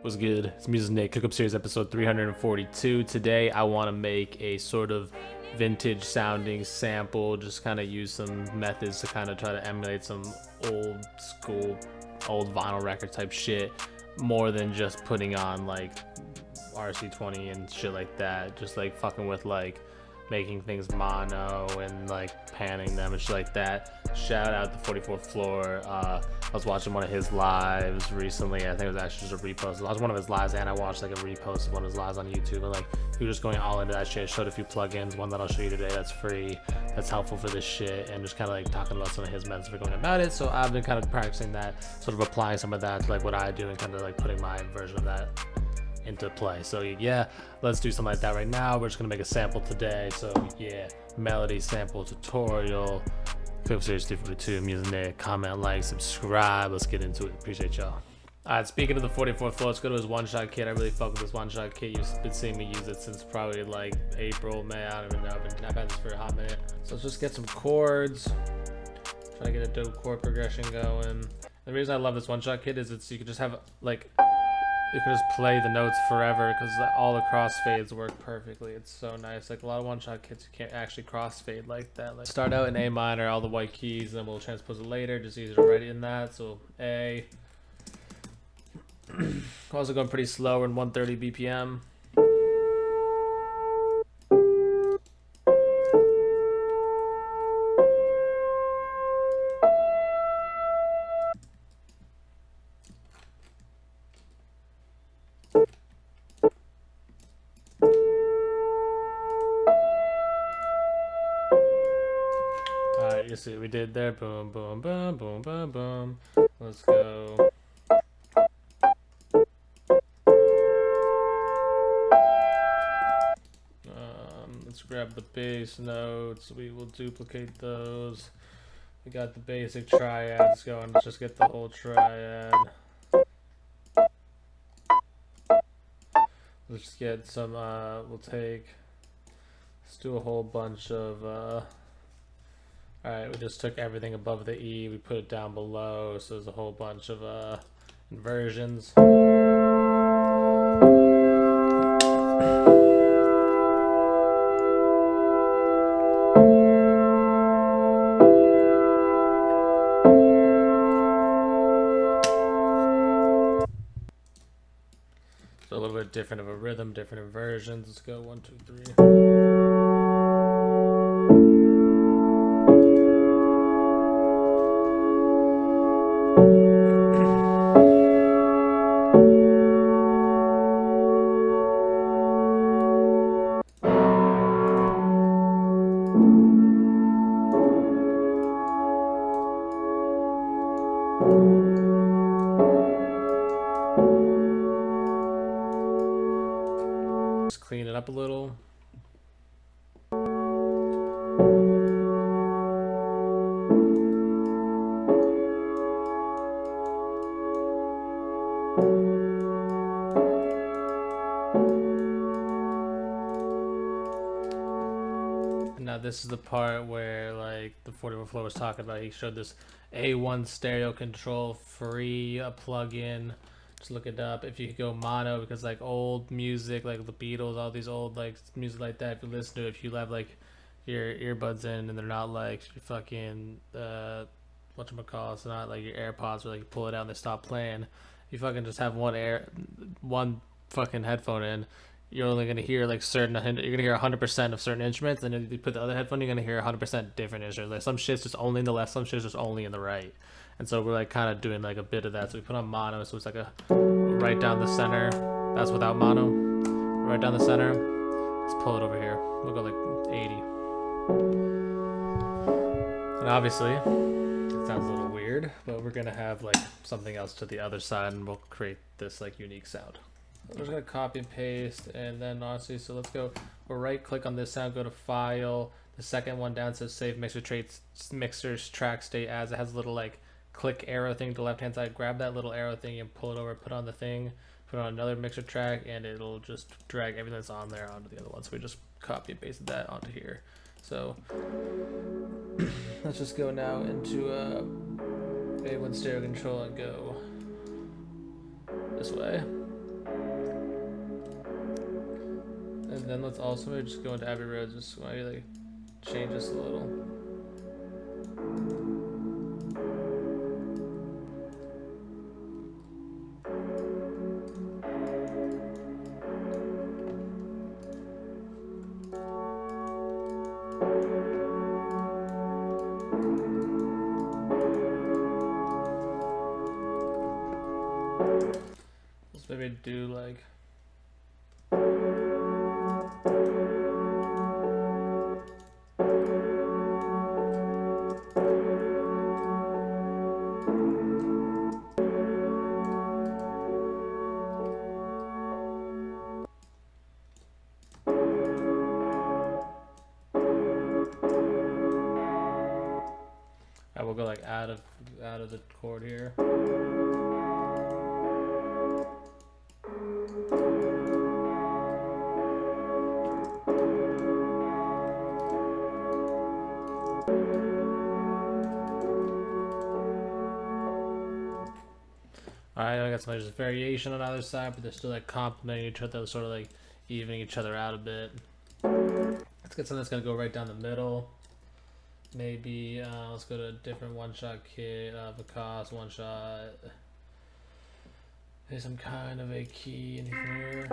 What's good? It's Music Nick, Cook Up Series episode 342. Today I want to make a sort of vintage sounding sample, just kind of use some methods to kind of try to emulate some old school, old vinyl record type shit, more than just putting on like RC20 and shit like that. Just like fucking with like making things mono and like panning them and shit like that. Shout out the 44th Floor. I was watching one of his lives recently. I think it was actually just a repost. I watched one of his lives and I watched like a repost of one of his lives on YouTube. And like he was just going all into that shit. Showed a few plugins, one that I'll show you today that's free, that's helpful for this shit, and just kind of like talking about some of his methods for going about it. So I've been kind of practicing that, sort of applying some of that to like what I do and kind of like putting my version of that into play. So yeah, let's do something like that right now. We're just gonna make a sample today. So yeah, melody sample tutorial. Cook Series 342, Music Nick. Comment, like, subscribe. Let's get into it. Appreciate y'all. Alright, speaking of the 44th Floor, let's go to his one-shot kit. I really fuck with this one-shot kit. You've been seeing me use it since probably like April, May. I don't even know. I've had this for a hot minute. So let's just get some chords. Try to get a dope chord progression going. The reason I love this one-shot kit is you can just have like, you can just play the notes forever because all the crossfades work perfectly. It's so nice. Like a lot of one-shot kits, you can't actually crossfade like that. Like start out in A minor, all the white keys, and then we'll transpose it later. Just easier to write it in that. So A. Also going pretty slow. We're in 130 BPM. Alright, you see what we did there. Boom, boom, boom, boom, boom, boom. Let's go. Let's grab the bass notes. We will duplicate those. We got the basic triads going. Let's just get the whole triad. Let's just get some, let's do a whole bunch of, alright, we just took everything above the E, we put it down below, so there's a whole bunch of, inversions. So a little bit different of a rhythm, different inversions. Let's go 1, 2, 3. Just clean it up a little. Now this is the part where like the 44 Floor was talking about. He showed this A1 stereo control, free, a plugin. Just look it up. If you go mono, because like old music, like the Beatles, all these old like music like that, if you listen to it, if you have like your earbuds in and they're not like your fucking whatchamacallit, it's not like your AirPods where like you pull it out and they stop playing. You fucking just have one fucking headphone in. You're only gonna hear like you're gonna hear 100% of certain instruments, and then you put the other headphone, you're gonna hear 100% different instruments. Like some shit's just only in the left, some shit's just only in the right. And so we're like kind of doing like a bit of that. So we put on mono, so it's like a right down the center. That's without mono. Right down the center. Let's pull it over here. We'll go like 80. And obviously, it sounds a little weird, but we're gonna have like something else to the other side, and we'll create this like unique sound. We're just gonna copy and paste, and then honestly, so let's go. We'll right click on this sound, go to File. The second one down says Save Mixers Track State As. It has a little like click arrow thing to the left hand side. Grab that little arrow thing and pull it over, put on the thing, put on another mixer track, and it'll just drag everything that's on there onto the other one. So we just copy and pasted that onto here. So let's just go now into A1 stereo control and go this way. And then let's also maybe just go into Abbey Road, just maybe like change this a little. Let's maybe do like I will go like out of the chord here. Alright, I got some just variation on either side, but they're still like complementing each other, sort of like evening each other out a bit. Let's get something that's gonna go right down the middle. Maybe let's go to a different one-shot kit, Vikas one-shot. There's some kind of a key in here.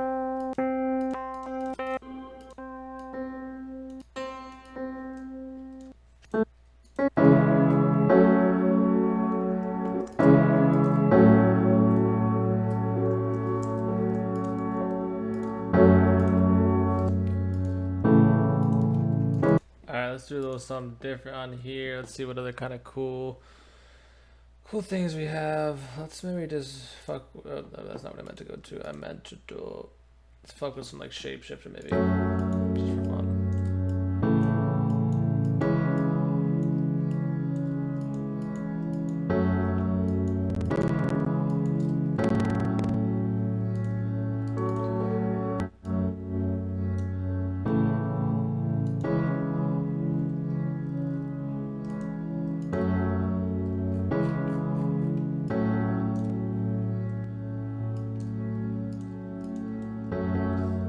Alright, let's do a little something different on here. Let's see what other kind of cool things we have. Let's maybe just fuck. No, that's not what I meant to go to. I meant to do. Let's fuck with some like shapeshifter maybe. Just for fun.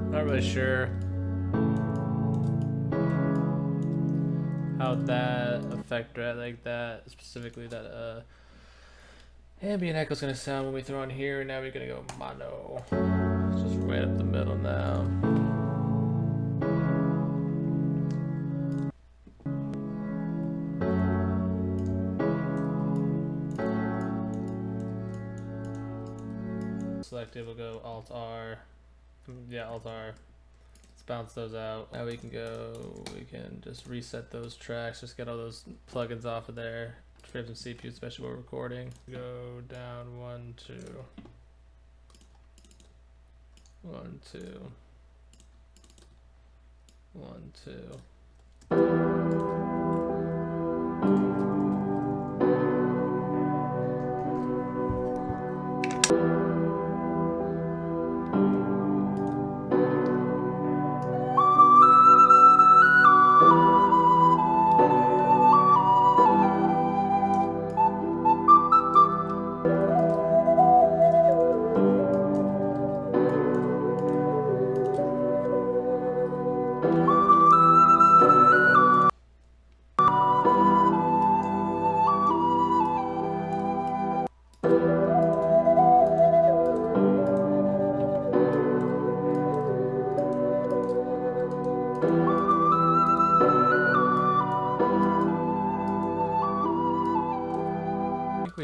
Not really sure how that affect like that specifically that ambient echo is gonna sound when we throw on here. Now we're gonna go mono. It's just right up the middle now. Selected, we'll go Alt R. Yeah, Alt R. Let's bounce those out. Now we can just reset those tracks, just get all those plugins off of there. Free up some CPU, especially while we're recording. Go down 1, 2. 1, 2. 1, 2.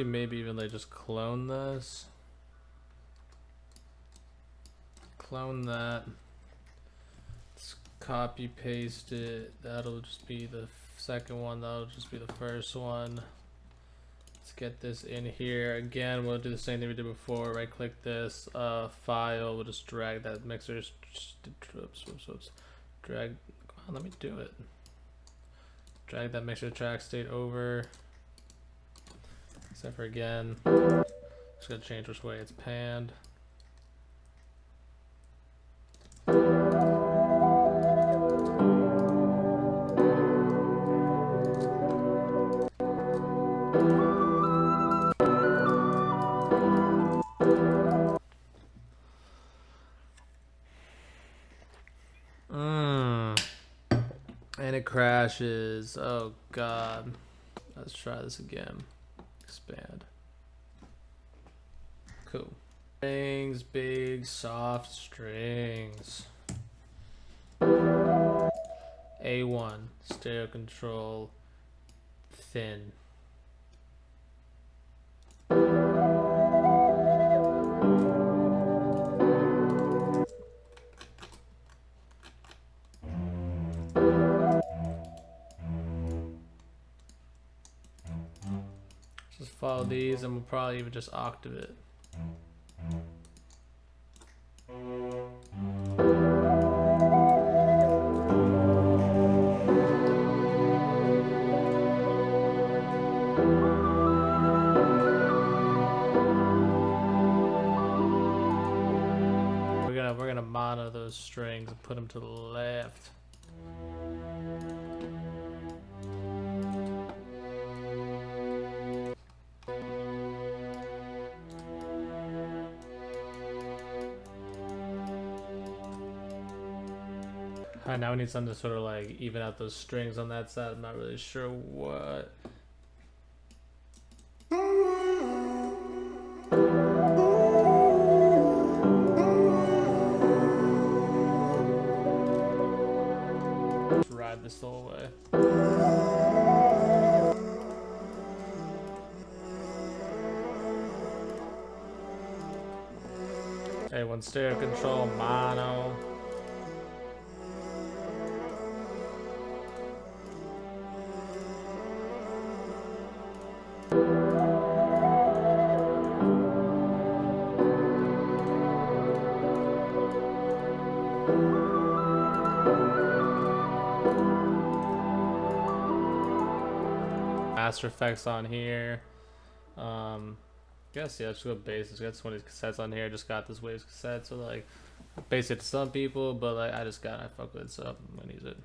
Maybe even like just clone this, clone that, let's copy paste it. That'll just be the second one, that'll just be the first one. Let's get this in here again. We'll do the same thing we did before. Right click this file, we'll just drag that mixer. Oops. Drag, come on, let me do it. Drag that mixer track state over. Except for again, just gotta change which way it's panned. And it crashes. Oh god. Let's try this again. Expand. Cool. Strings, big, soft strings. A1, stereo control, thin. Just follow these and we'll probably even just octave it. We're gonna mono those strings and put them to the left. Alright, now we need something to sort of like even out those strings on that side. I'm not really sure what. Just ride this the whole way. Okay, one stereo control, mono. Master effects on here. Guess yeah, just go bass. Got some of these cassettes on here. Just got this Waves cassette, so like basic to some people, but like I fuck with it, so I'm gonna use it.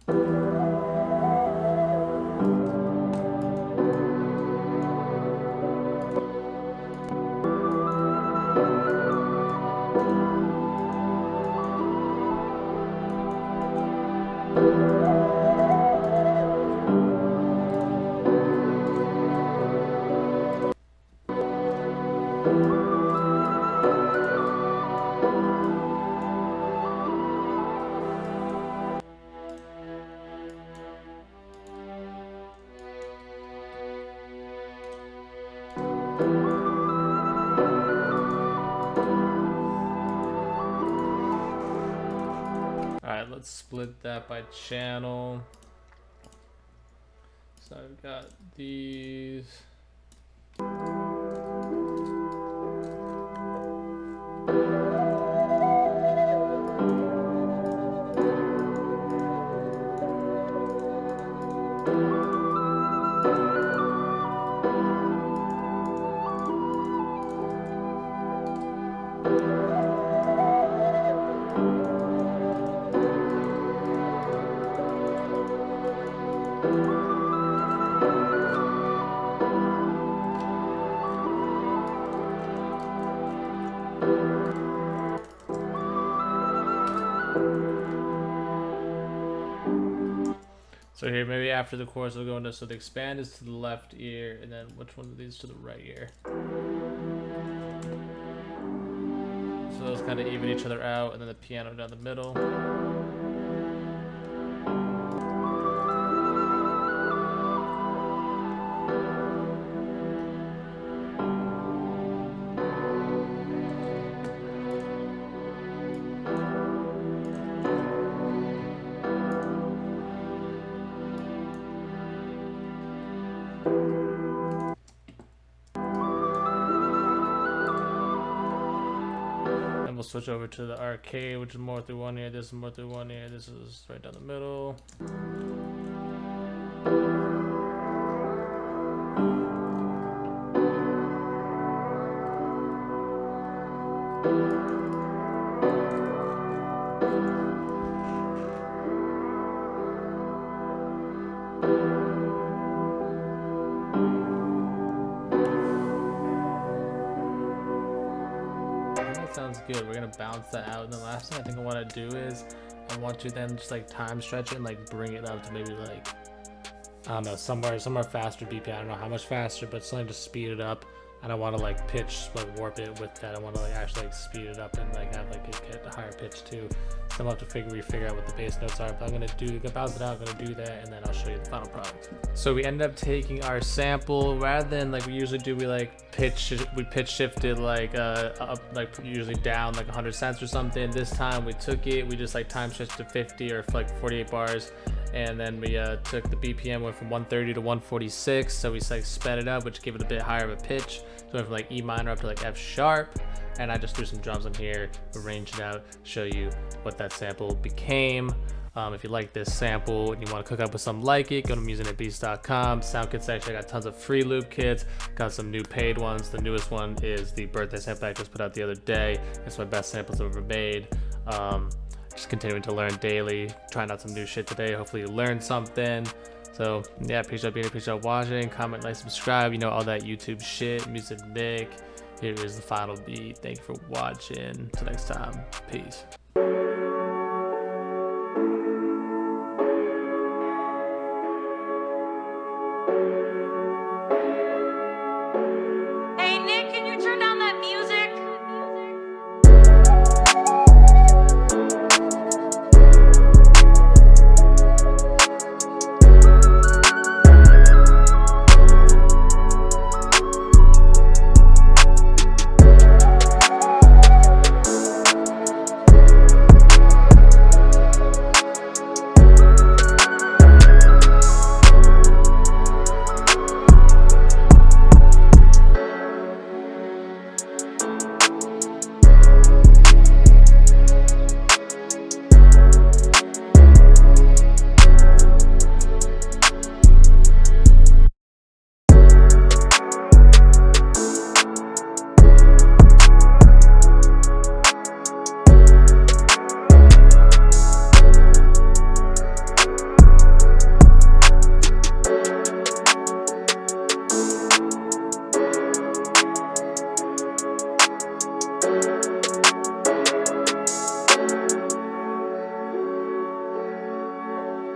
Alright, let's split that by channel. So I've got these. So here, maybe after the chorus, we'll go into, so the expand is to the left ear, and then which one of these to the right ear? So those kind of even each other out, and then the piano down the middle. We'll switch over to the arcade, which is more through one ear. This is more through one ear. This is right down the middle. Sounds good. We're gonna bounce that out, and the last thing I think I want to do is I want to then just like time stretch it and like bring it up to maybe like, I don't know, somewhere faster BPM. I don't know how much faster, but something to speed it up. And I want to like pitch, like warp it with that. I want to like actually like speed it up and like have like it get a higher pitch too. So I'm gonna have to figure out what the bass notes are. But I'm gonna bounce it out. I'm gonna do that, and then I'll show you the final product. So we ended up taking our sample rather than like we usually do. We like pitch shifted like up, like usually down like 100 cents or something. This time we took it. We just like time stretched to 50 or like 48 bars. And then we took the BPM, went from 130 to 146, so we like sped it up, which gave it a bit higher of a pitch. So went from like E minor up to like F sharp, and I just threw some drums in here, arranged it out, show you what that sample became. If you like this sample and you want to cook up with something like it, go to musicandbeats.com. Sound kit section, I got tons of free loop kits, got some new paid ones. The newest one is the birthday sample I just put out the other day. It's my best samples I've ever made. Just continuing to learn daily, trying out some new shit today. Hopefully you learned something. So yeah, appreciate being here, appreciate watching. Comment, like, subscribe, you know, all that YouTube shit. Music Nick. Here is the final beat. Thank you for watching. Till next time, peace.